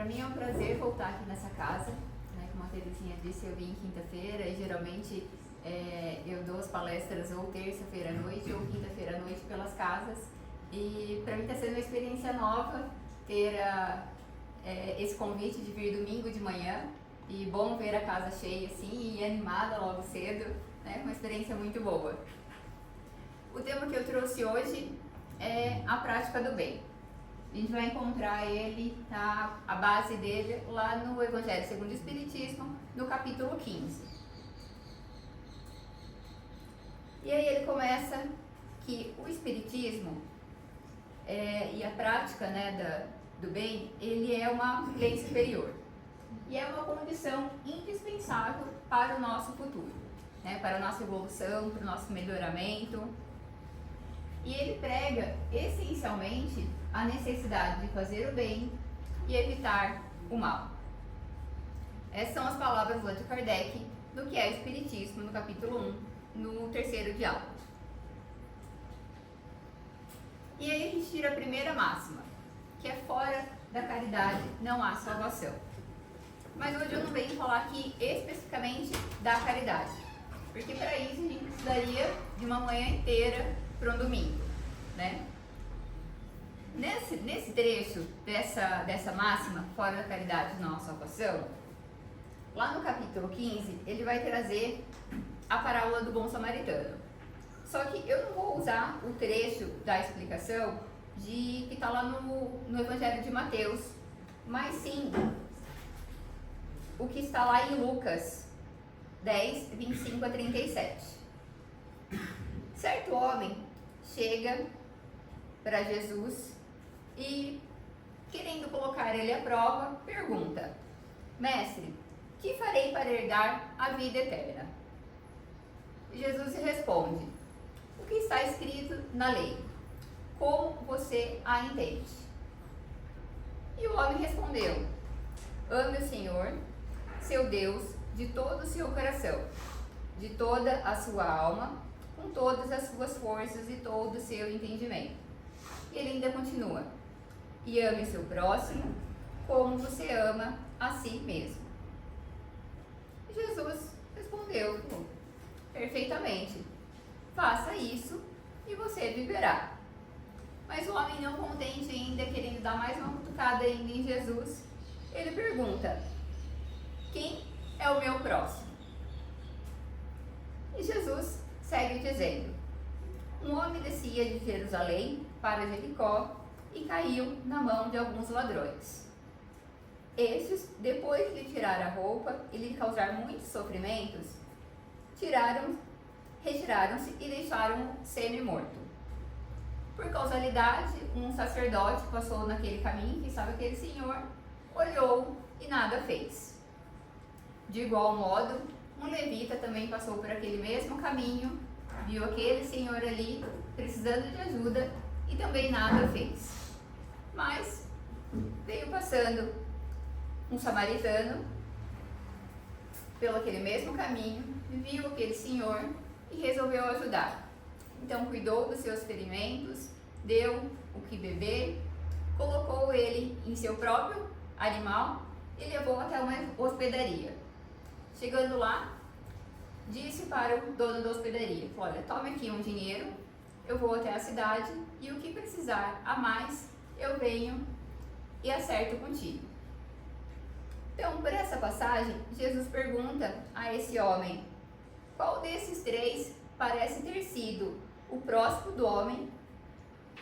mim é um prazer voltar aqui nessa casa, né? Como a Terezinha disse, eu vim quinta-feira e geralmente eu dou as palestras ou terça-feira à noite ou quinta-feira à noite pelas casas, e para mim está sendo uma experiência nova ter esse convite de vir domingo de manhã, e bom ver a casa cheia assim e animada logo cedo, né? Uma experiência muito boa. O tema que eu trouxe hoje é a prática do bem. A gente vai encontrar ele, tá, a base dele lá no Evangelho segundo o Espiritismo, no capítulo 15. E aí ele começa que o Espiritismo e a prática, né, do bem, ele é uma lei superior. E é uma condição indispensável para o nosso futuro, né, para a nossa evolução, para o nosso melhoramento. E ele prega essencialmente a necessidade de fazer o bem e evitar o mal. Essas são as palavras lá de Kardec do que é o Espiritismo, no capítulo 1, no terceiro diálogo. E aí a gente tira a primeira máxima, que é fora da caridade não há salvação. Mas hoje eu não venho falar aqui especificamente da caridade, porque para isso a gente precisaria de uma manhã inteira para um domingo, né? Nesse trecho dessa máxima, fora da caridade não há salvação, lá no capítulo 15, ele vai trazer a parábola do bom samaritano. Só que eu não vou usar o trecho da explicação que está lá no Evangelho de Mateus, mas sim o que está lá em Lucas 10, 25 a 37. Certo homem chega para Jesus e, querendo colocar ele à prova, pergunta: Mestre, que farei para herdar a vida eterna? Jesus responde: o que está escrito na lei? Como você a entende? E o homem respondeu: ame o Senhor, seu Deus, de todo o seu coração, de toda a sua alma, com todas as suas forças e todo o seu entendimento. E ele ainda continua: e ame o seu próximo como você ama a si mesmo. E Jesus respondeu: perfeitamente, faça isso e você viverá. Mas o homem, não contente ainda, querendo dar mais uma cutucada ainda em Jesus, ele pergunta: quem é o meu próximo? E Jesus segue dizendo: um homem descia de Jerusalém para Jericó e caiu na mão de alguns ladrões. Estes, depois de lhe tirar a roupa e lhe causar muitos sofrimentos, retiraram-se e deixaram-o semi-morto. Por causalidade, um sacerdote passou naquele caminho que estava aquele senhor, olhou e nada fez. De igual modo, um levita também passou por aquele mesmo caminho, viu aquele senhor ali precisando de ajuda e também nada fez. Mas veio passando um samaritano pelo aquele mesmo caminho, viu aquele senhor e resolveu ajudar. Então cuidou dos seus ferimentos, deu o que beber, colocou ele em seu próprio animal e levou até uma hospedaria. Chegando lá, disse para o dono da hospedaria: olha, tome aqui um dinheiro, eu vou até a cidade e o que precisar a mais eu venho e acerto contigo. Então, por essa passagem, Jesus pergunta a esse homem: qual desses três parece ter sido o próximo do homem,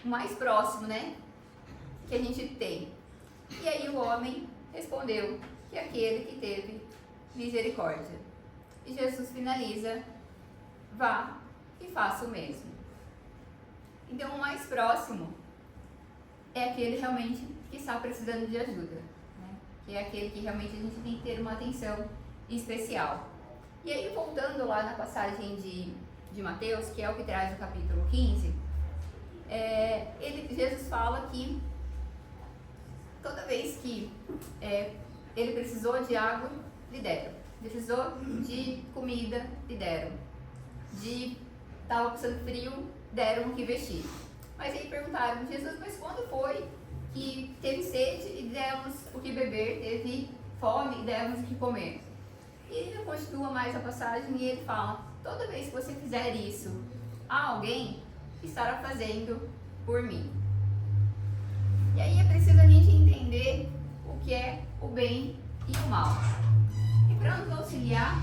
o mais próximo, né, que a gente tem? E aí o homem respondeu que é aquele que teve misericórdia. E Jesus finaliza: vá e faça o mesmo. Então, o mais próximo é aquele realmente que está precisando de ajuda, né? Que é aquele que realmente a gente tem que ter uma atenção especial. E aí, voltando lá na passagem de Mateus, que é o que traz o capítulo 15, Jesus fala que toda vez que ele precisou de água, lhe deram. Precisou de comida, lhe deram. Estava passando frio, deram o que vestir. Mas aí perguntaram: Jesus, mas quando foi que teve sede e demos o que beber, teve fome e demos o que comer. E ele continua mais a passagem e ele fala: toda vez que você fizer isso a alguém, estará fazendo por mim. E aí é preciso a gente entender o que é o bem e o mal. E para nos auxiliar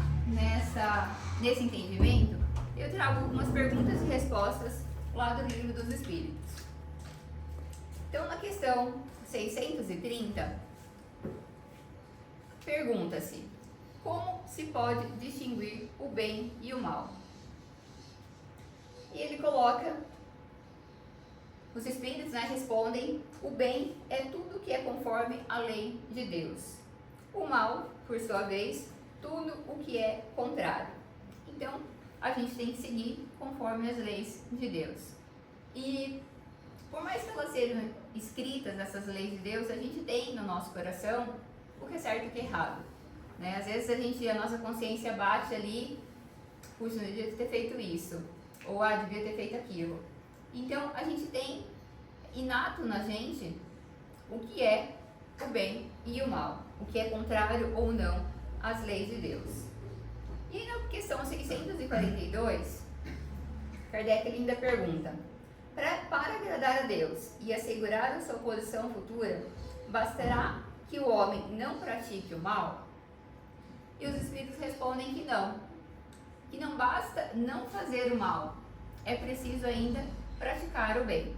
nesse entendimento, eu trago algumas perguntas e respostas lá do Livro dos Espíritos. Então, na questão 630, pergunta-se: como se pode distinguir o bem e o mal? E ele coloca, os Espíritos respondem: o bem é tudo que é conforme a lei de Deus. O mal, por sua vez, tudo o que é contrário. Então, a gente tem que seguir conforme as leis de Deus. E por mais que elas sejam escritas, essas leis de Deus, a gente tem no nosso coração o que é certo e o que é errado. Né? Às vezes a nossa consciência bate ali: puxa, não devia ter feito isso, ou devia ter feito aquilo. Então, a gente tem inato na gente o que é o bem e o mal, o que é contrário ou não às leis de Deus. E na questão 642, Kardec ainda pergunta: para agradar a Deus e assegurar a sua posição futura, bastará que o homem não pratique o mal? E os Espíritos respondem que não basta não fazer o mal, é preciso ainda praticar o bem.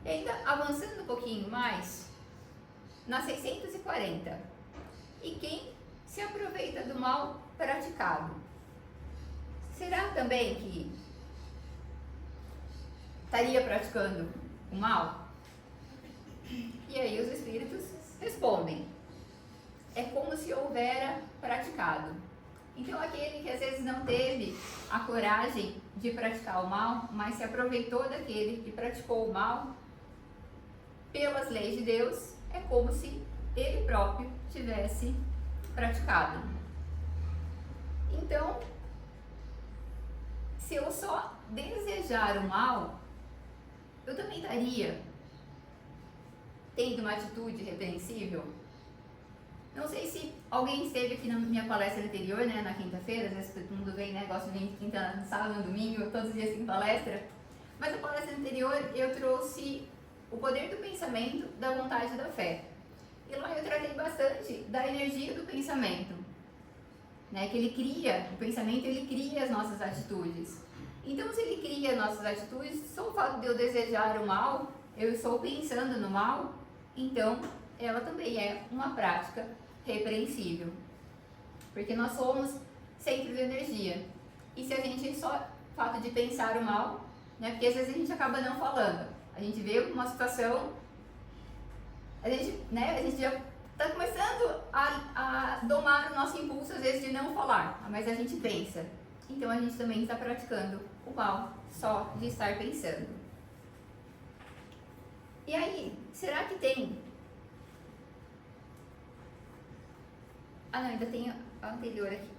E ainda avançando um pouquinho mais, na 640, e quem se aproveita do mal praticado, será também que estaria praticando o mal? E aí os Espíritos respondem: é como se houvera praticado. Então, aquele que às vezes não teve a coragem de praticar o mal, mas se aproveitou daquele que praticou o mal, pelas leis de Deus, é como se ele próprio tivesse praticado. Então, se eu só desejar o mal, eu também estaria tendo uma atitude repreensível? Não sei se alguém esteve aqui na minha palestra anterior, na quinta-feira, às vezes todo mundo vem, gosta de vir de quinta no sábado, no domingo, todos os dias tem palestra. Mas na palestra anterior eu trouxe o poder do pensamento, da vontade e da fé. E lá eu tratei bastante da energia do pensamento, que ele cria, o pensamento ele cria as nossas atitudes. Então, se ele cria nossas atitudes, só o fato de eu desejar o mal, eu estou pensando no mal, então ela também é uma prática repreensível. Porque nós somos centros de energia. E se a gente só o fato de pensar o mal, porque às vezes a gente acaba não falando. A gente vê uma situação, a gente já está começando a domar o nosso impulso, às vezes, de não falar, mas a gente pensa. Então a gente também está praticando o mal só de estar pensando. E aí, será que tem? Ainda tem a anterior aqui.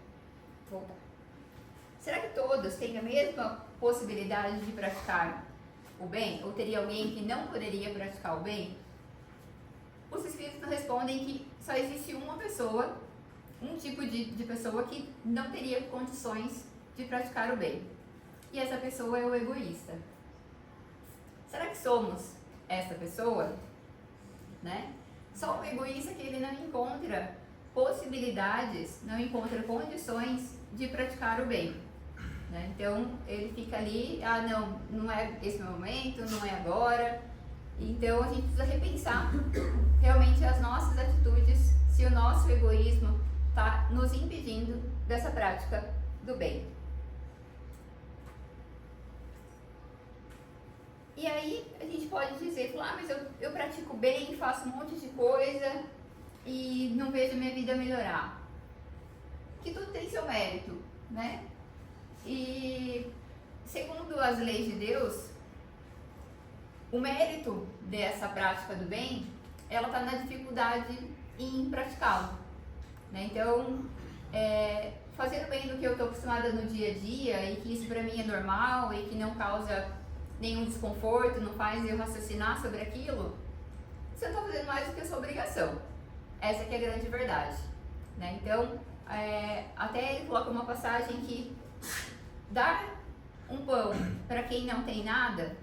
Vou voltar. Será que todos têm a mesma possibilidade de praticar o bem? Ou teria alguém que não poderia praticar o bem? Os Espíritos respondem que só existe uma pessoa, um tipo de pessoa que não teria condições de praticar o bem. E essa pessoa é o egoísta. Será que somos essa pessoa? Só o egoísta que ele não encontra possibilidades, não encontra condições de praticar o bem. Então, ele fica ali: não é esse meu momento, não é agora. Então, a gente precisa repensar realmente as nossas atitudes, se o nosso egoísmo está nos impedindo dessa prática do bem. E aí, a gente pode dizer: mas eu pratico bem, faço um monte de coisa e não vejo a minha vida melhorar. Que tudo tem seu mérito, E, segundo as leis de Deus, o mérito dessa prática do bem, ela está na dificuldade em praticá-lo. Então, fazendo bem do que eu estou acostumada no dia a dia e que isso para mim é normal e que não causa nenhum desconforto, não faz eu raciocinar sobre aquilo, você não está fazendo mais do que a sua obrigação. Essa que é a grande verdade, né? Então, até ele coloca uma passagem que dar um pão para quem não tem nada,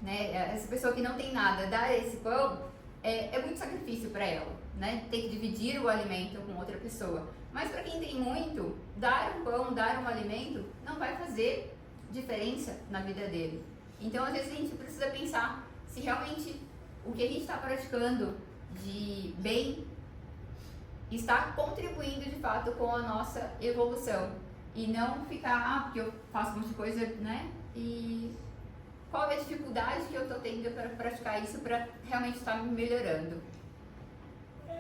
né? Essa pessoa que não tem nada, dar esse pão é muito sacrifício para ela, né? Tem que dividir o alimento com outra pessoa. Mas para quem tem muito, dar um pão, dar um alimento, não vai fazer diferença na vida dele. Então, às vezes, a gente precisa pensar se realmente o que a gente está praticando de bem está contribuindo de fato com a nossa evolução. E não ficar, porque eu faço um monte de coisa, né? E qual é a dificuldade que eu estou tendo para praticar isso para realmente estar me melhorando?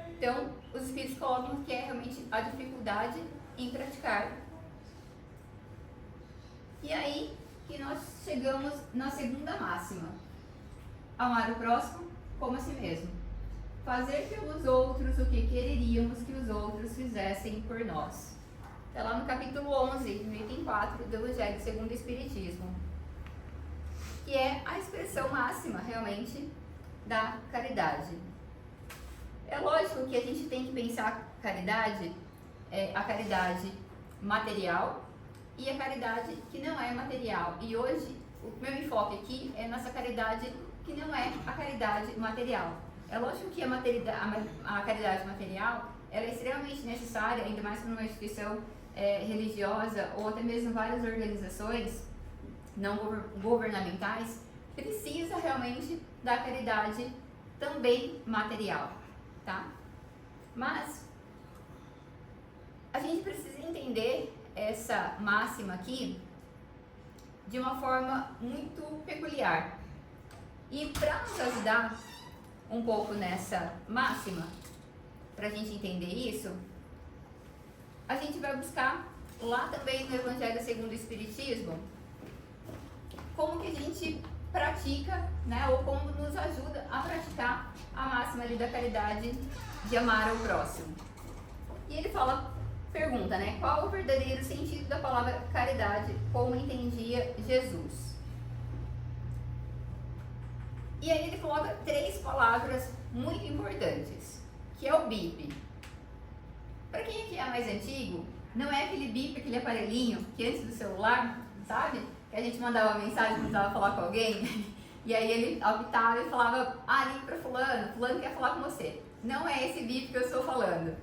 Então, os espíritos colocam que é realmente a dificuldade em praticar. E aí que nós chegamos na segunda máxima. Amar o próximo como a si mesmo. Fazer pelos outros o que quereríamos que os outros fizessem por nós. Está lá no capítulo 11, no item 4 do Evangelho segundo o Espiritismo. Que é a expressão máxima, realmente, da caridade. É lógico que a gente tem que pensar caridade, a caridade material e a caridade que não é material. E hoje, o meu enfoque aqui é nessa caridade que não é a caridade material. É lógico que a caridade material ela é extremamente necessária, ainda mais para uma instituição religiosa ou até mesmo várias organizações não governamentais, precisa realmente da caridade também material, tá? Mas a gente precisa entender essa máxima aqui de uma forma muito peculiar. E para nos ajudar um pouco nessa máxima, para a gente entender isso, a gente vai buscar lá também no Evangelho segundo o Espiritismo como que a gente pratica, né, ou como nos ajuda a praticar a máxima ali da caridade de amar ao próximo. E ele pergunta, né, qual o verdadeiro sentido da palavra caridade, como entendia Jesus? E aí ele coloca 3 palavras muito importantes, que é o BIP. Para quem aqui é mais antigo, não é aquele BIP, aquele aparelhinho que antes do celular, sabe? Que a gente mandava mensagem, precisava falar com alguém, e aí ele apitava e falava, liga para fulano quer falar com você. Não é esse BIP que eu estou falando.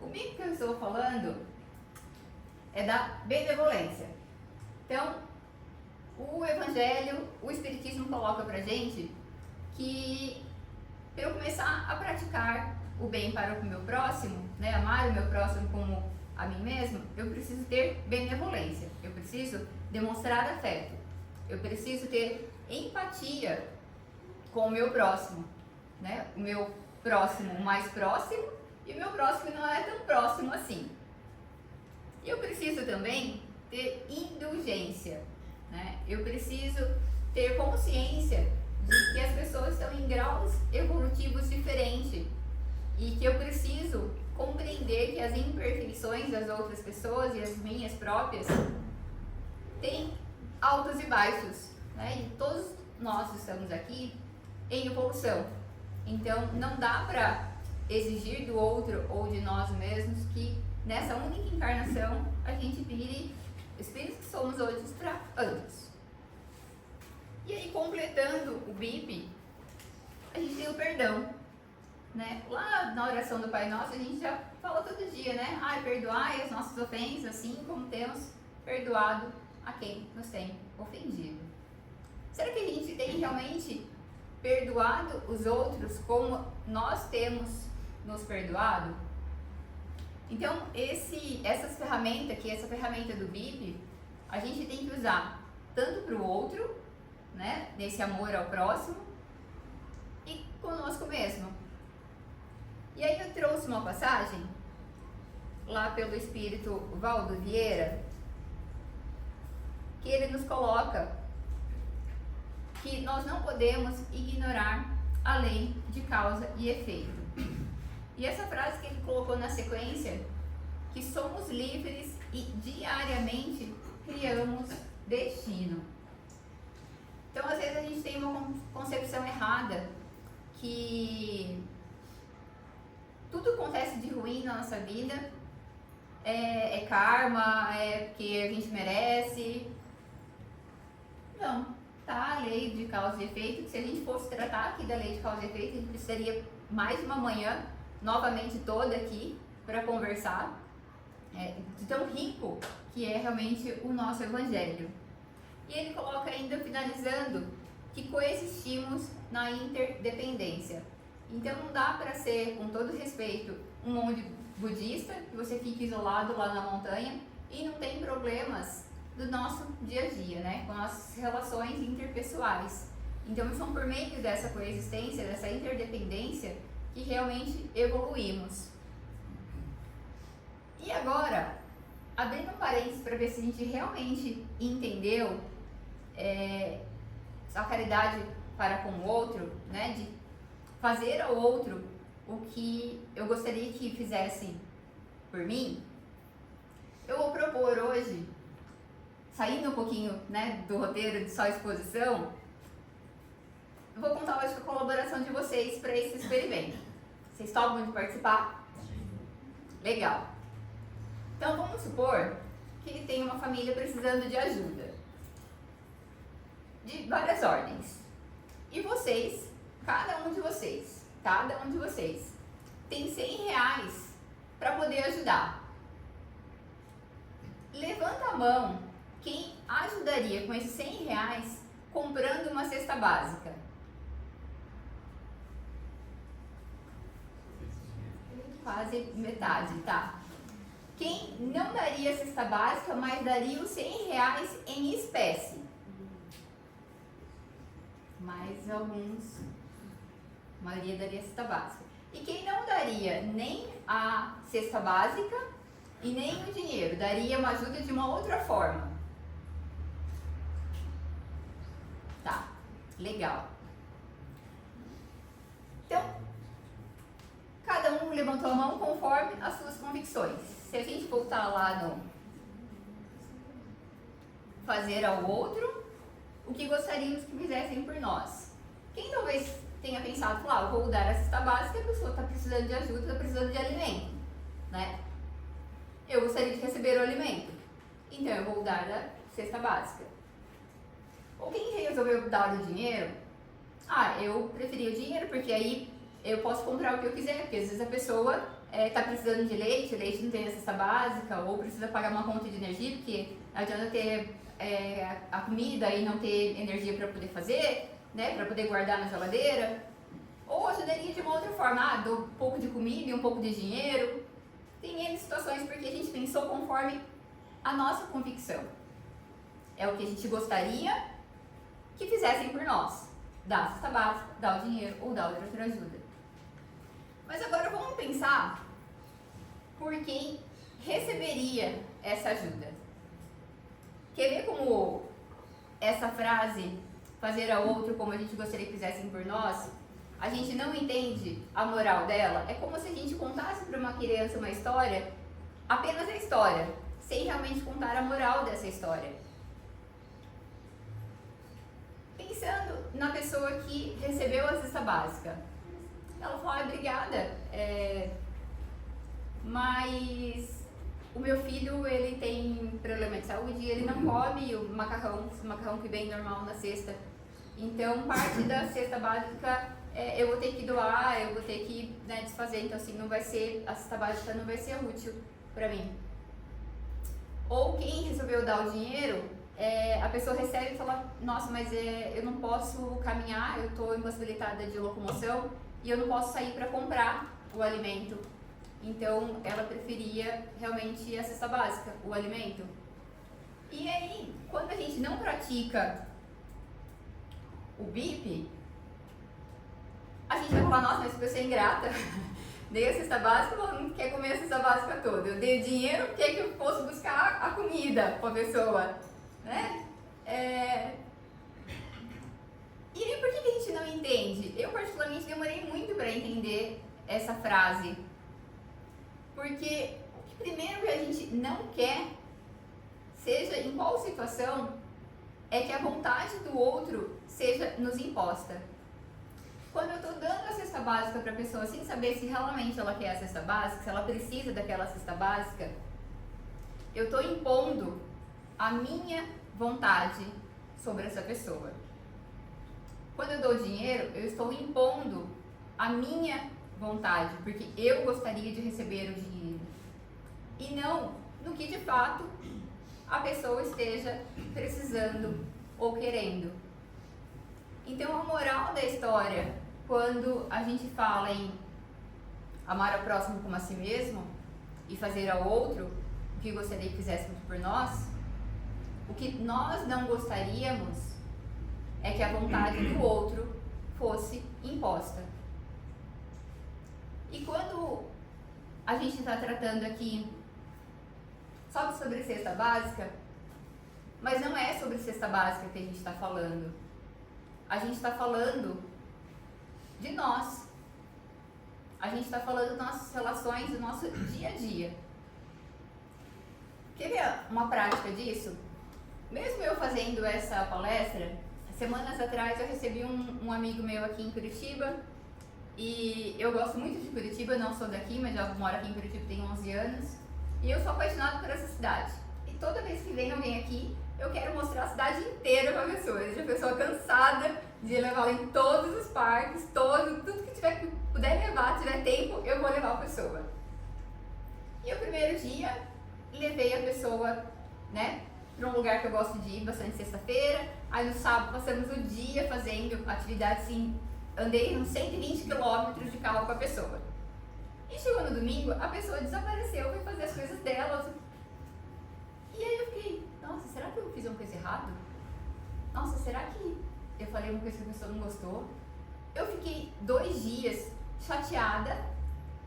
O BIP que eu estou falando é da benevolência. Então, o Evangelho, o Espiritismo coloca pra gente que para eu começar a praticar o bem para o meu próximo, né, amar o meu próximo como a mim mesmo, eu preciso ter benevolência, eu preciso demonstrar afeto, eu preciso ter empatia com o meu próximo, né, o meu próximo mais próximo e o meu próximo não é tão próximo assim. E eu preciso também ter indulgência, né, eu preciso ter consciência de que as pessoas estão em graus evolutivos diferentes e que eu preciso compreender que as imperfeições das outras pessoas e as minhas próprias têm altos e baixos, né? E todos nós estamos aqui em evolução. Então, não dá para exigir do outro ou de nós mesmos que nessa única encarnação a gente vire espíritos que somos hoje para antes. E aí, completando o BIP, a gente tem o perdão, né? Lá na oração do Pai Nosso, a gente já fala todo dia, né? Perdoai as nossas ofensas, assim como temos perdoado a quem nos tem ofendido. Será que a gente tem realmente perdoado os outros como nós temos nos perdoado? Então, essa ferramenta do BIP, a gente tem que usar tanto para o outro, né, nesse amor ao próximo, e conosco mesmo. E aí eu trouxe uma passagem, lá pelo Espírito Valdo Vieira, que ele nos coloca que nós não podemos ignorar a lei de causa e efeito. E essa frase que ele colocou na sequência, que somos livres e diariamente criamos destino. Então, às vezes, a gente tem uma concepção errada que tudo acontece de ruim na nossa vida, é karma, é porque a gente merece. Não, tá a lei de causa e efeito, que se a gente fosse tratar aqui da lei de causa e efeito, a gente precisaria mais de uma manhã, novamente toda aqui, para conversar, de tão rico que é realmente o nosso evangelho. E ele coloca ainda, finalizando, que coexistimos na interdependência. Então não dá para ser, com todo respeito, um monge budista, que você fica isolado lá na montanha e não tem problemas do nosso dia a dia, né? Com as relações interpessoais. Então são por meio dessa coexistência, dessa interdependência, que realmente evoluímos. E agora, abrindo um parênteses para ver se a gente realmente entendeu a caridade para com o outro, né? De fazer ao outro o que eu gostaria que fizessem por mim, eu vou propor hoje, saindo um pouquinho, né, do roteiro de só exposição, eu vou contar hoje com a colaboração de vocês para esse experimento. Vocês topam de participar? Legal. Então vamos supor que tem uma família precisando de ajuda, de várias ordens. E vocês, cada um de vocês, tem R$100 para poder ajudar. Levanta a mão quem ajudaria com esses R$100 comprando uma cesta básica. Quase metade, tá? Quem não daria a cesta básica, mas daria os R$100 em espécie? Mais alguns. A maioria daria a cesta básica. E quem não daria nem a cesta básica e nem o dinheiro, daria uma ajuda de uma outra forma? Tá, legal. Então, cada um levantou a mão conforme as suas convicções. Se a gente voltar lá no fazer ao outro o que gostaríamos que fizessem por nós. Quem talvez tenha pensado, eu vou dar a cesta básica, a pessoa está precisando de ajuda, está precisando de alimento, né? Eu gostaria de receber o alimento, então eu vou dar a cesta básica. Ou quem resolveu dar o dinheiro, eu preferi o dinheiro porque aí eu posso comprar o que eu quiser, porque às vezes a pessoa está precisando de leite, o leite não tem a cesta básica, ou precisa pagar uma conta de energia, porque não adianta ter a comida e não ter energia para poder fazer, né, para poder guardar na geladeira. Ou ajudaria de uma outra forma, dou um pouco de comida e um pouco de dinheiro. Tem N situações porque a gente pensou conforme a nossa convicção. É o que a gente gostaria que fizessem por nós. Dar a cesta básica, dar o dinheiro ou dar outra ajuda. Mas agora vamos pensar por quem receberia essa ajuda. Quer ver como essa frase, fazer ao outro como a gente gostaria que fizessem por nós, a gente não entende a moral dela? É como se a gente contasse para uma criança uma história, apenas a história, sem realmente contar a moral dessa história. Pensando na pessoa que recebeu a cesta básica. Ela falou, obrigada, mas o meu filho, ele tem problema de saúde e ele não come o macarrão que vem normal na cesta. Então, parte da cesta básica eu vou ter que doar, eu vou ter que desfazer. Então, assim, a cesta básica não vai ser útil para mim. Ou quem resolveu dar o dinheiro, a pessoa recebe e fala, nossa, mas eu não posso caminhar, eu estou impossibilitada de locomoção e eu não posso sair para comprar o alimento. Então, ela preferia realmente a cesta básica, o alimento. E aí, quando a gente não pratica o BIP, a gente vai falar, nossa, mas se você é ingrata, dei a cesta básica, não quer comer a cesta básica toda. Eu dei o dinheiro, quer que eu fosse buscar a comida para a pessoa, né? E aí, por que a gente não entende? Eu, particularmente, demorei muito para entender essa frase. Porque o primeiro que a gente não quer, seja em qual situação, é que a vontade do outro seja nos imposta. Quando eu estou dando a cesta básica para a pessoa sem saber se realmente ela quer a cesta básica, se ela precisa daquela cesta básica, eu estou impondo a minha vontade sobre essa pessoa. Quando eu dou dinheiro, eu estou impondo a minha vontade, porque eu gostaria de receber o dinheiro. E não no que de fato a pessoa esteja precisando ou querendo. Então a moral da história, quando a gente fala em amar ao próximo como a si mesmo e fazer ao outro o que gostaria que fizéssemos por nós, o que nós não gostaríamos é que a vontade do outro fosse imposta. E quando a gente está tratando aqui só sobre cesta básica, mas não é sobre cesta básica que a gente está falando. A gente está falando de nós. A gente está falando das nossas relações, do nosso dia a dia. Quer ver uma prática disso? Mesmo eu fazendo essa palestra, semanas atrás eu recebi um amigo meu aqui em Curitiba, e eu gosto muito de Curitiba, não sou daqui, mas já moro aqui em Curitiba tem 11 anos, e eu sou apaixonada por essa cidade. E toda vez que vem alguém aqui, eu quero mostrar a cidade inteira para a pessoa. Eu já a pessoa cansada de levá-la em todos os parques, tudo que puder levar, tiver tempo, eu vou levar a pessoa. E o primeiro dia, levei a pessoa, né, para um lugar que eu gosto de ir bastante sexta-feira. Aí no sábado passamos o dia fazendo atividade, assim, andei uns 120 quilômetros de carro com a pessoa. E chegou no domingo, a pessoa desapareceu, foi fazer as coisas dela. E aí eu fiquei, nossa, será que eu fiz uma coisa errada? Nossa, será que eu falei uma coisa que a pessoa não gostou? Eu fiquei 2 dias chateada.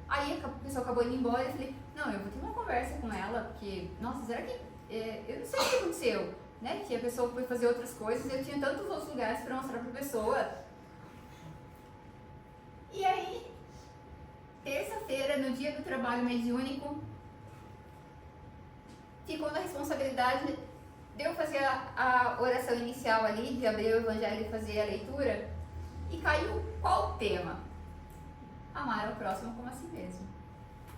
Aí a pessoa acabou indo embora e eu falei, não, eu vou ter uma conversa com ela, porque, nossa, será que... eu não sei o que aconteceu, né? Que a pessoa foi fazer outras coisas, eu tinha tantos outros lugares para mostrar para a pessoa. E aí, terça-feira, no dia do trabalho mediúnico, ficou na responsabilidade de eu fazer a oração inicial ali, de abrir o evangelho e fazer a leitura, e caiu qual o tema? Amar ao próximo como a si mesmo.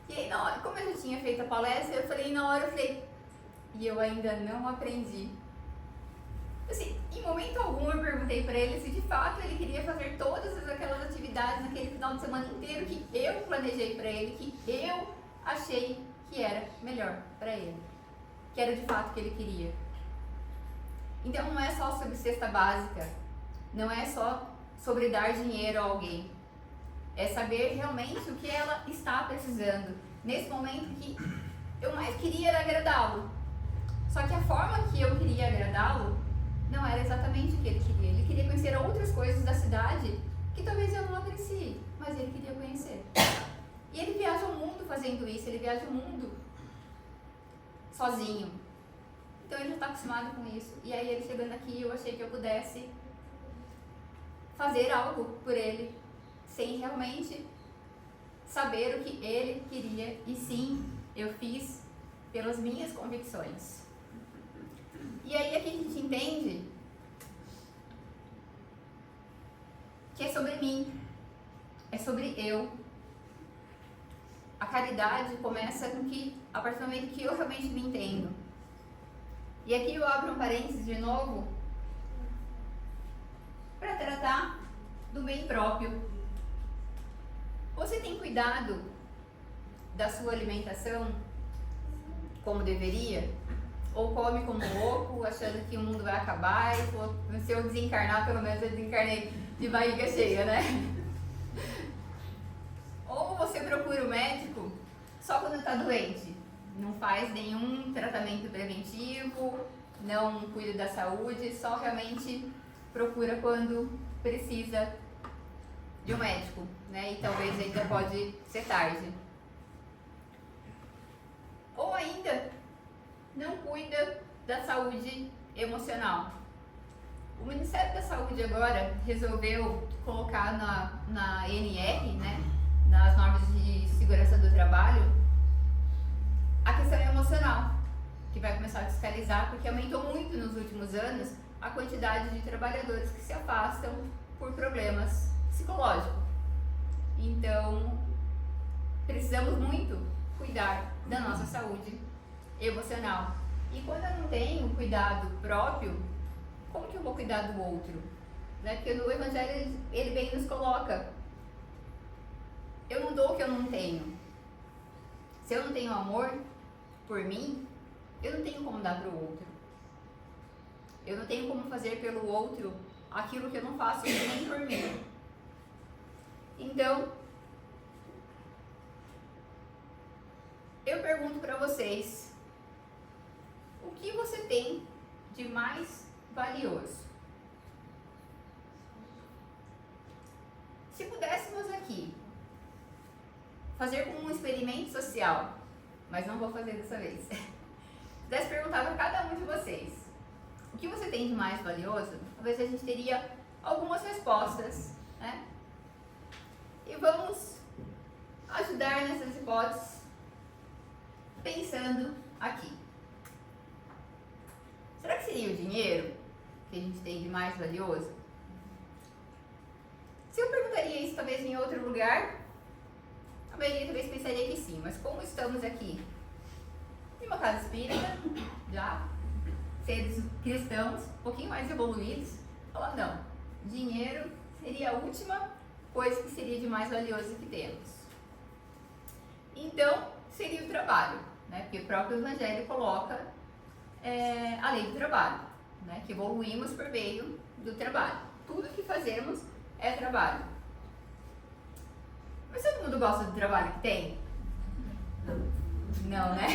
E aí, na hora, como eu já tinha feito a palestra, eu falei, e eu ainda não aprendi. Assim, em momento algum eu perguntei para ele se de fato ele queria fazer todas aquelas atividades naquele final de semana inteiro que eu planejei para ele, que eu achei que era melhor para ele, que era de fato o que ele queria. Então não é só sobre cesta básica, não é só sobre dar dinheiro a alguém, é saber realmente o que ela está precisando nesse momento que eu mais queria era agradá-lo. Só que a forma que eu queria agradá-lo não era exatamente o que ele queria. Ele queria conhecer outras coisas da cidade que talvez eu não aprecie, mas ele queria conhecer. E ele viaja o mundo fazendo isso, ele viaja o mundo sozinho. Então ele já está acostumado com isso. E aí ele chegando aqui, eu achei que eu pudesse fazer algo por ele, sem realmente saber o que ele queria. E sim, eu fiz pelas minhas convicções. E aí aqui a gente entende que é sobre mim, é sobre eu. A caridade começa com que, a partir do momento que eu realmente me entendo. E aqui eu abro um parênteses de novo para tratar do bem próprio. Você tem cuidado da sua alimentação como deveria? Ou come como louco, achando que o mundo vai acabar e se eu desencarnar, pelo menos eu desencarnei de barriga cheia, né? Ou você procura o médico só quando está doente, não faz nenhum tratamento preventivo, não cuida da saúde, só realmente procura quando precisa de um médico, né? E talvez ainda pode ser tarde. Ou ainda não cuida da saúde emocional. O Ministério da Saúde agora resolveu colocar na NR, né, nas normas de segurança do trabalho, a questão emocional, que vai começar a fiscalizar, porque aumentou muito nos últimos anos a quantidade de trabalhadores que se afastam por problemas psicológicos. Então, precisamos muito cuidar da nossa saúde emocional. E quando eu não tenho cuidado próprio, como que eu vou cuidar do outro? Né? Porque no Evangelho ele bem nos coloca: eu não dou o que eu não tenho. Se eu não tenho amor por mim, eu não tenho como dar para o outro. Eu não tenho como fazer pelo outro aquilo que eu não faço nem por mim. Então, eu pergunto para vocês: o que você tem de mais valioso? Se pudéssemos aqui fazer como um experimento social, mas não vou fazer dessa vez, pudesse perguntar para cada um de vocês: o que você tem de mais valioso? Talvez a gente teria algumas respostas, né? E vamos ajudar nessas hipóteses pensando aqui. Será que seria o dinheiro que a gente tem de mais valioso? Se eu perguntaria isso talvez em outro lugar, a maioria talvez pensaria que sim, mas como estamos aqui em uma casa espírita, já seres cristãos, um pouquinho mais evoluídos, falar não, dinheiro seria a última coisa que seria de mais valioso que temos. Então, seria o trabalho, né? Porque o próprio Evangelho coloca a lei do trabalho, né? Que evoluímos por meio do trabalho. Tudo que fazemos é trabalho. Mas todo mundo gosta do trabalho que tem? Não, né?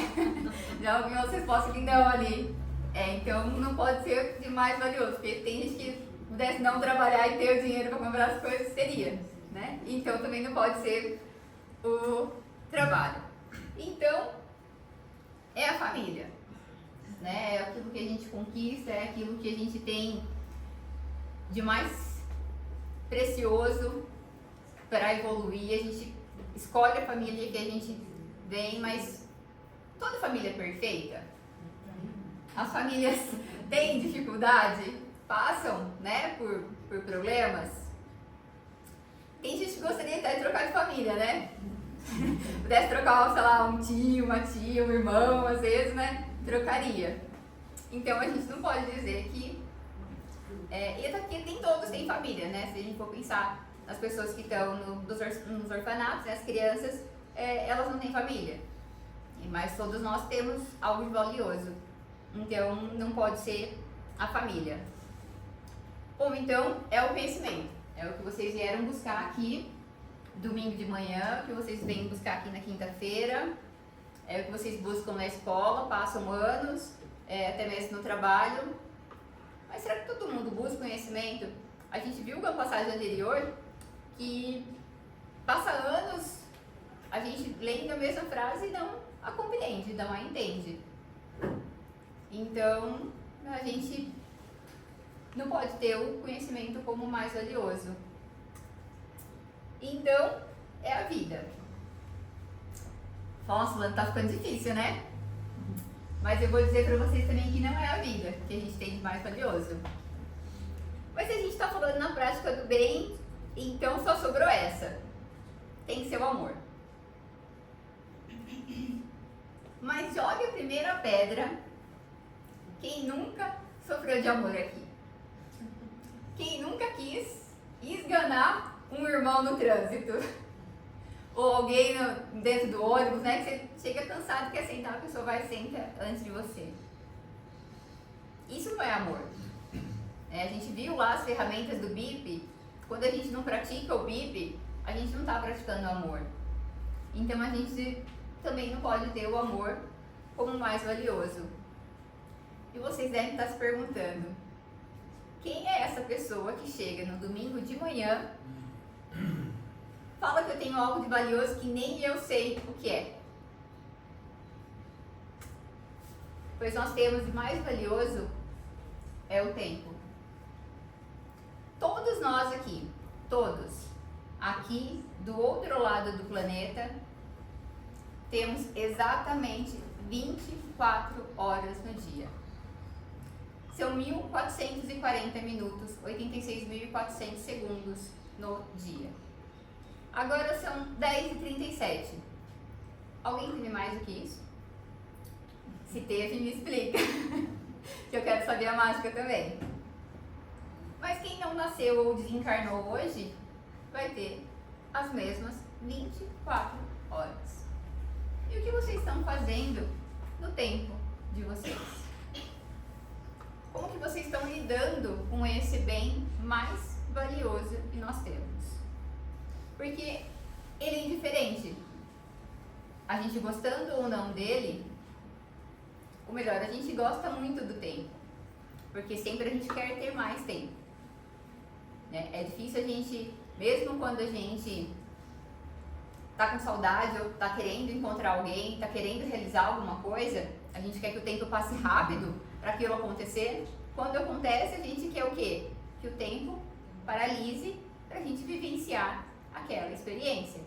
Já ouvi umas respostas que não ali. Então não pode ser de mais valioso, porque tem gente que pudesse não trabalhar e ter o dinheiro para comprar as coisas, seria, né? Então também não pode ser o trabalho. Então, é a família, né? É aquilo que a gente conquista, é aquilo que a gente tem de mais precioso para evoluir. A gente escolhe a família que a gente vem, mas toda família é perfeita? As famílias têm dificuldade, passam, né, por problemas. Tem gente que gostaria até de trocar de família, né? Pudesse trocar, sei lá, um tio, uma tia, um irmão, às vezes, né? Trocaria. Então a gente não pode dizer que... e até porque nem todos têm família, né? Se a gente for pensar nas pessoas que estão nos orfanatos, né? As crianças, elas não têm família. Mas todos nós temos algo de valioso. Então não pode ser a família. Bom, então é o conhecimento. É o que vocês vieram buscar aqui domingo de manhã, o que vocês vêm buscar aqui na quinta-feira, é o que vocês buscam na escola, passam anos, até mesmo no trabalho. Mas será que todo mundo busca conhecimento? A gente viu na passagem anterior que passa anos a gente lendo a mesma frase e não a compreende, não a entende. Então, a gente não pode ter o conhecimento como mais valioso. Então, é a vida. Nossa, Lana, tá ficando difícil, né? Mas eu vou dizer pra vocês também que não é a vida que a gente tem de mais valioso. Mas a gente tá falando na prática do bem, então só sobrou essa. Tem que ser o amor. Mas jogue a primeira pedra quem nunca sofreu de amor aqui. Quem nunca quis esganar um irmão no trânsito. Ou alguém dentro do ônibus, né? Que você chega cansado, quer sentar, a pessoa vai e senta antes de você. Isso não é amor. A gente viu lá as ferramentas do BIP. Quando a gente não pratica o BIP, a gente não está praticando o amor. Então a gente também não pode ter o amor como mais valioso. E vocês devem estar se perguntando: quem é essa pessoa que chega no domingo de manhã, fala que eu tenho algo de valioso que nem eu sei o que é? Pois nós temos de mais valioso é o tempo. Todos nós aqui, todos, aqui do outro lado do planeta, temos exatamente 24 horas no dia. são 1.440 minutos, 86.400 segundos no dia. Agora são 10h37. Alguém teve mais do que isso? Se teve, me explica. Que eu quero saber a mágica também. Mas quem não nasceu ou desencarnou hoje, vai ter as mesmas 24 horas. E o que vocês estão fazendo no tempo de vocês? Como que vocês estão lidando com esse bem mais valioso que nós temos? Porque ele é indiferente. A gente gostando ou não dele, ou melhor, a gente gosta muito do tempo. Porque sempre a gente quer ter mais tempo. Né? É difícil a gente, mesmo quando a gente tá com saudade ou tá querendo encontrar alguém, tá querendo realizar alguma coisa, a gente quer que o tempo passe rápido para aquilo acontecer. Quando acontece, a gente quer o quê? Que o tempo paralise para a gente vivenciar aquela experiência.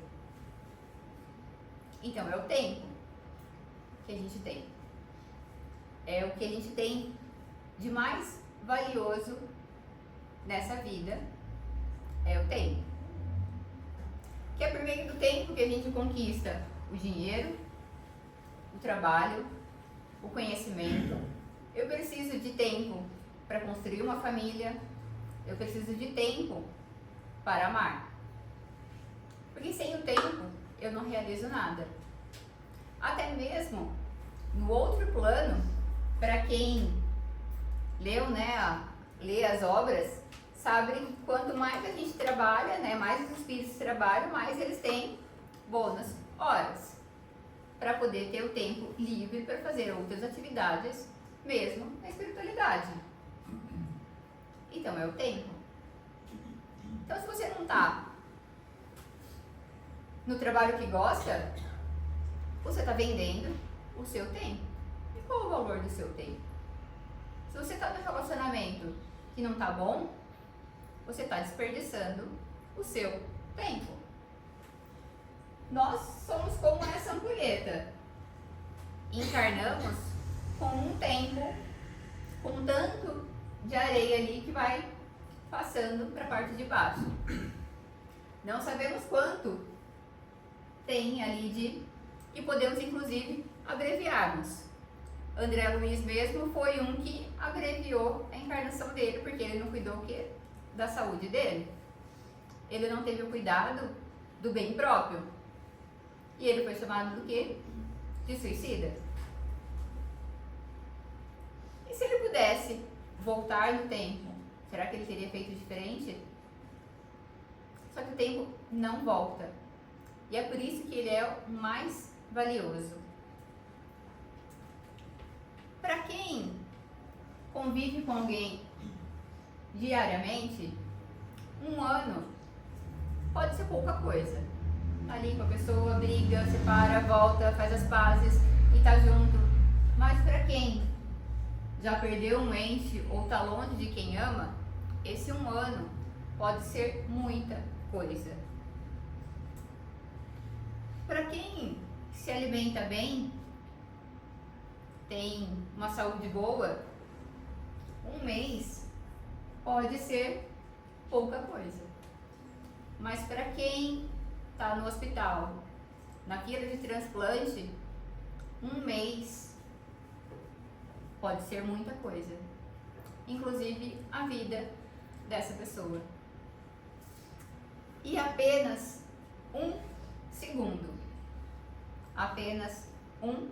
Então, é o tempo que a gente tem. É o que a gente tem de mais valioso nessa vida, é o tempo. Que é por meio do tempo que a gente conquista o dinheiro, o trabalho, o conhecimento. Eu preciso de tempo para construir uma família, eu preciso de tempo para amar. Porque sem o tempo eu não realizo nada. Até mesmo no outro plano, para quem leu, né, lê as obras, sabe que quanto mais a gente trabalha, né, mais os espíritos trabalham, mais eles têm bônus horas para poder ter o tempo livre para fazer outras atividades, mesmo na espiritualidade. Então é o tempo. Então se você não está no trabalho que gosta, você está vendendo o seu tempo. E qual o valor do seu tempo? Se você está no relacionamento que não está bom, você está desperdiçando o seu tempo. Nós somos como essa ampulheta. Encarnamos com um tempo, com um tanto de areia ali que vai passando para a parte de baixo. Não sabemos quanto tem ali de... E podemos, inclusive, abreviarmos. André Luiz mesmo foi um que abreviou a encarnação dele, porque ele não cuidou o quê? Da saúde dele. Ele não teve o cuidado do bem próprio. E ele foi chamado do quê? De suicida. E se ele pudesse voltar no tempo, será que ele teria feito diferente? Só que o tempo não volta. E é por isso que ele é o mais valioso. Para quem convive com alguém diariamente, um ano pode ser pouca coisa. Tá ali com a pessoa, briga, separa, volta, faz as pazes e tá junto. Mas para quem já perdeu um ente ou tá longe de quem ama, esse um ano pode ser muita coisa. Para quem se alimenta bem, tem uma saúde boa, um mês pode ser pouca coisa. Mas para quem está no hospital, na fila de transplante, um mês pode ser muita coisa. Inclusive a vida dessa pessoa. E apenas um segundo. Apenas um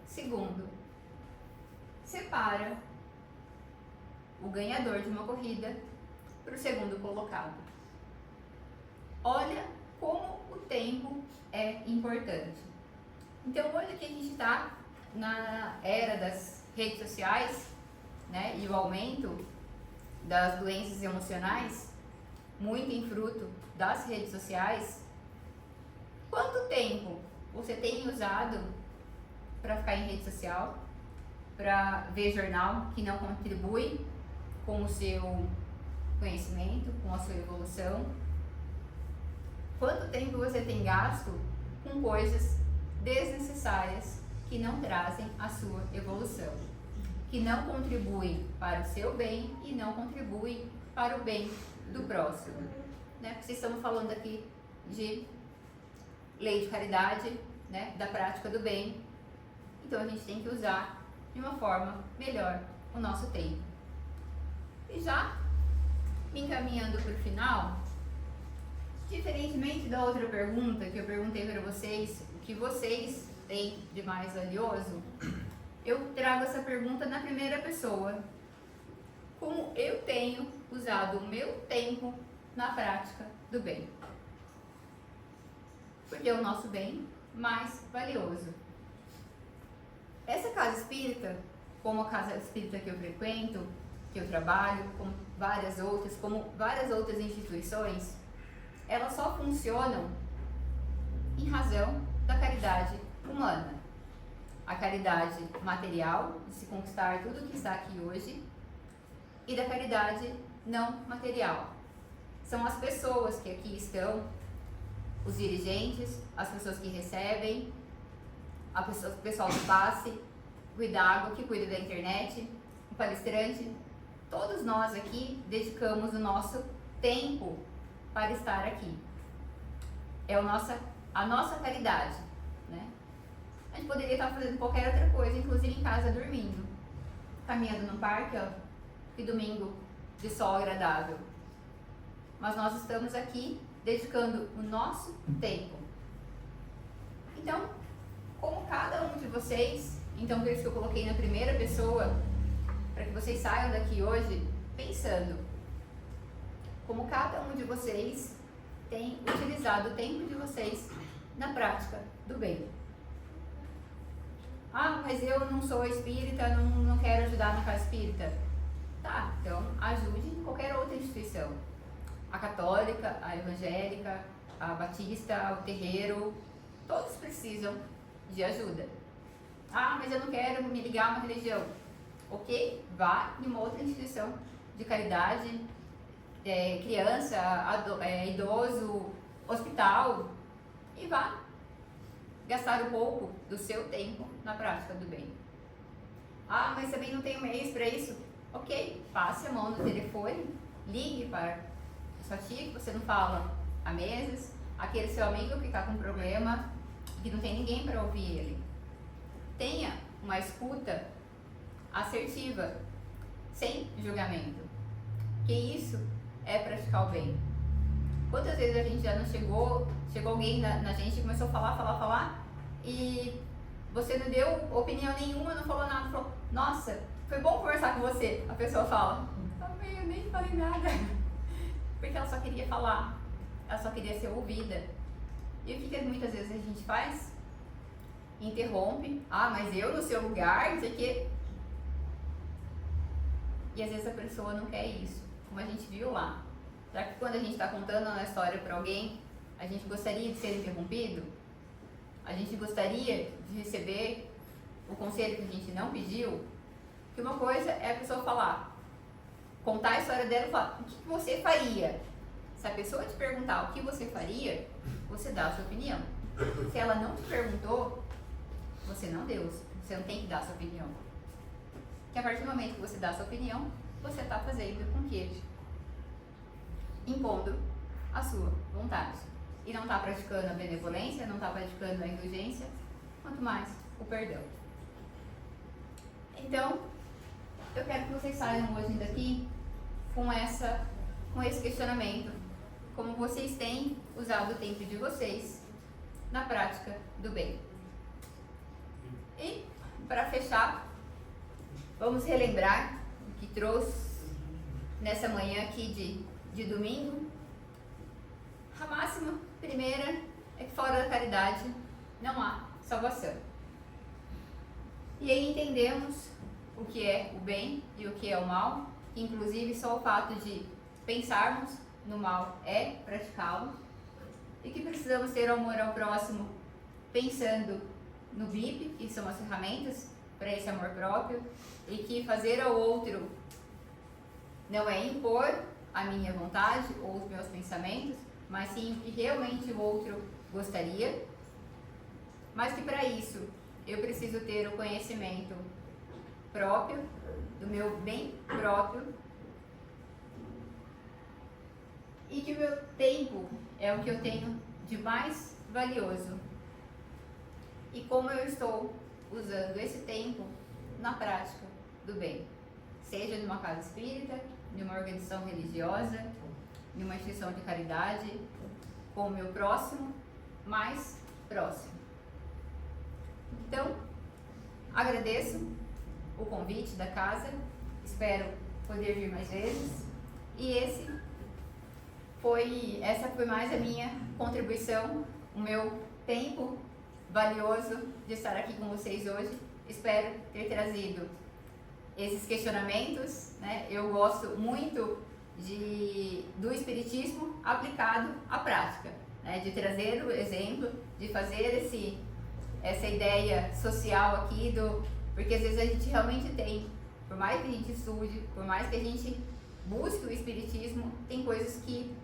segundo separa o ganhador de uma corrida para o segundo colocado. Olha como o tempo é importante. Então hoje que a gente está na era das redes sociais, né, e o aumento das doenças emocionais, muito em fruto das redes sociais, quanto tempo você tem usado para ficar em rede social, para ver jornal que não contribui com o seu conhecimento, com a sua evolução? Quanto tempo você tem gasto com coisas desnecessárias que não trazem a sua evolução? que não contribuem para o seu bem e não contribuem para o bem do próximo. Né? Porque estamos falando aqui de lei de caridade, né? Da prática do bem. Então a gente tem que usar de uma forma melhor o nosso tempo. E já me encaminhando para o final, diferentemente da outra pergunta que eu perguntei para vocês, o que vocês têm de mais valioso, eu trago essa pergunta na primeira pessoa. Como eu tenho usado o meu tempo na prática do bem? Porque é o nosso bem mais valioso. Essa casa espírita, como a casa espírita que eu frequento, que eu trabalho, como várias outras instituições, elas só funcionam em razão da caridade humana. A caridade material, de se conquistar tudo que está aqui hoje, e da caridade não material. São as pessoas que aqui estão, os dirigentes, as pessoas que recebem, o pessoal do passe, o Idago, que cuida da internet, o palestrante. Todos nós aqui dedicamos o nosso tempo para estar aqui. É a nossa caridade, né? A gente poderia estar fazendo qualquer outra coisa, inclusive em casa dormindo, caminhando no parque, ó, que domingo de sol agradável. Mas nós estamos aqui dedicando o nosso tempo. Então, como cada um de vocês, então por isso que eu coloquei na primeira pessoa, para que vocês saiam daqui hoje pensando como cada um de vocês tem utilizado o tempo de vocês na prática do bem. Ah, mas eu não sou espírita, não quero ajudar na casa espírita. Tá, então ajude em qualquer outra instituição. A católica, a evangélica, a batista, o terreiro, todos precisam de ajuda. Ah, mas eu não quero me ligar a uma religião. Ok, vá em uma outra instituição de caridade, criança, idoso, hospital, e vá gastar um pouco do seu tempo na prática do bem. Ah, mas também não tenho meios para isso. Ok, passe a mão no telefone, ligue para sua tia que você não fala há meses, aquele seu amigo que está com problema, que não tem ninguém para ouvir ele. Tenha uma escuta assertiva, sem julgamento, que isso é praticar o bem. Quantas vezes a gente já não chegou alguém na gente e começou a falar, e você não deu opinião nenhuma, não falou nada, falou, nossa, foi bom conversar com você. A pessoa fala, também eu nem falei nada, porque ela só queria falar, ela só queria ser ouvida. E o que muitas vezes a gente faz? Interrompe, mas eu no seu lugar, não sei o quê. E às vezes a pessoa não quer isso, como a gente viu lá. Será que quando a gente está contando uma história para alguém, a gente gostaria de ser interrompido? A gente gostaria de receber o conselho que a gente não pediu? Que uma coisa é a pessoa falar, contar a história dela e falar, o que você faria? Se a pessoa te perguntar o que você faria, você dá a sua opinião. Se ela não te perguntou, você não deu, você não tem que dar a sua opinião. Que a partir do momento que você dá a sua opinião, você está fazendo com que impondo a sua vontade. E não está praticando a benevolência, não está praticando a indulgência, quanto mais o perdão. Então, eu quero que vocês saiam hoje daqui com esse questionamento. Como vocês têm usado o tempo de vocês na prática do bem. E, para fechar, vamos relembrar o que trouxe nessa manhã aqui de domingo. A máxima primeira é que fora da caridade não há salvação. E aí entendemos o que é o bem e o que é o mal, que inclusive só o fato de pensarmos no mal é praticá-lo, e que precisamos ter amor ao próximo pensando no BIP, que são as ferramentas para esse amor próprio, e que fazer ao outro não é impor a minha vontade ou os meus pensamentos, mas sim o que realmente o outro gostaria, mas que para isso eu preciso ter o conhecimento próprio, do meu bem próprio, e que o meu tempo é o que eu tenho de mais valioso. E como eu estou usando esse tempo na prática do bem, seja numa casa espírita, numa organização religiosa, numa instituição de caridade, com o meu próximo mais próximo. Então, agradeço o convite da casa, espero poder vir mais vezes, e essa foi mais a minha contribuição, o meu tempo valioso de estar aqui com vocês hoje. Espero ter trazido esses questionamentos, né? Eu gosto muito do Espiritismo aplicado à prática, né? De trazer o exemplo, de fazer essa ideia social aqui, porque às vezes a gente realmente tem, por mais que a gente estude, por mais que a gente busque o Espiritismo, tem coisas que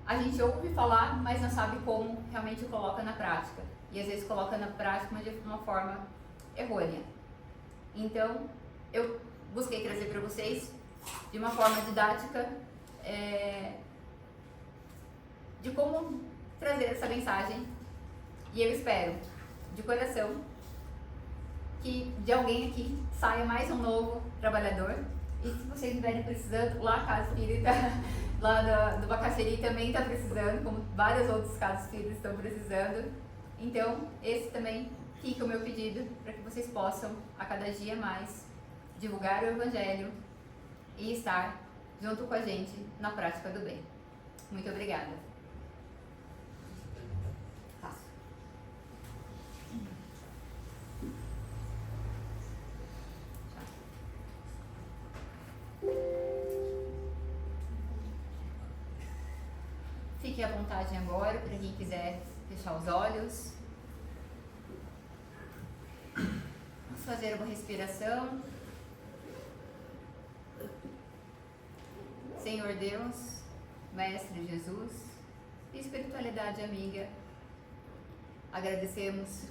a gente ouve falar, mas não sabe como realmente coloca na prática. E às vezes coloca na prática, mas de uma forma errônea. Então, eu busquei trazer para vocês, de uma forma didática, de como trazer essa mensagem. E eu espero, de coração, que de alguém aqui saia mais um novo trabalhador. E se vocês estiverem precisando, lá a Casa Espírita, lá do Bacaxeri também está precisando, como vários outros casos espíritas estão precisando. Então, esse também fica o meu pedido para que vocês possam, a cada dia mais, divulgar o Evangelho e estar junto com a gente na prática do bem. Muito obrigada. Fique à vontade agora, para quem quiser fechar os olhos. Vamos fazer uma respiração. Senhor Deus, Mestre Jesus, espiritualidade amiga, agradecemos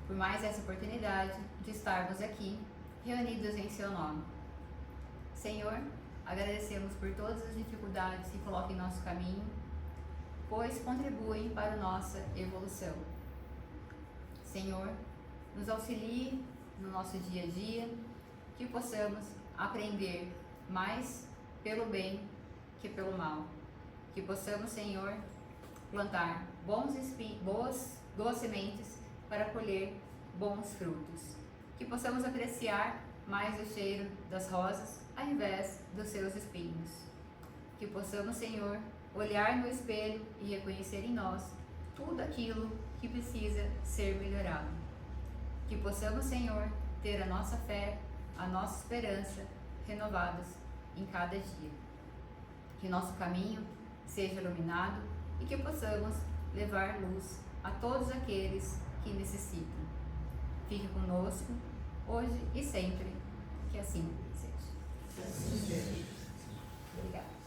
por mais essa oportunidade de estarmos aqui, reunidos em Seu nome. Senhor, agradecemos por todas as dificuldades que colocam em nosso caminho, pois contribuem para a nossa evolução. Senhor, nos auxilie no nosso dia a dia, que possamos aprender mais pelo bem que pelo mal. Que possamos, Senhor, plantar boas sementes para colher bons frutos. Que possamos apreciar mais o cheiro das rosas ao invés dos seus espinhos. Que possamos, Senhor, olhar no espelho e reconhecer em nós tudo aquilo que precisa ser melhorado. Que possamos, Senhor, ter a nossa fé, a nossa esperança renovadas em cada dia. Que nosso caminho seja iluminado e que possamos levar luz a todos aqueles que necessitam. Fique conosco, hoje e sempre, que assim seja. Obrigada.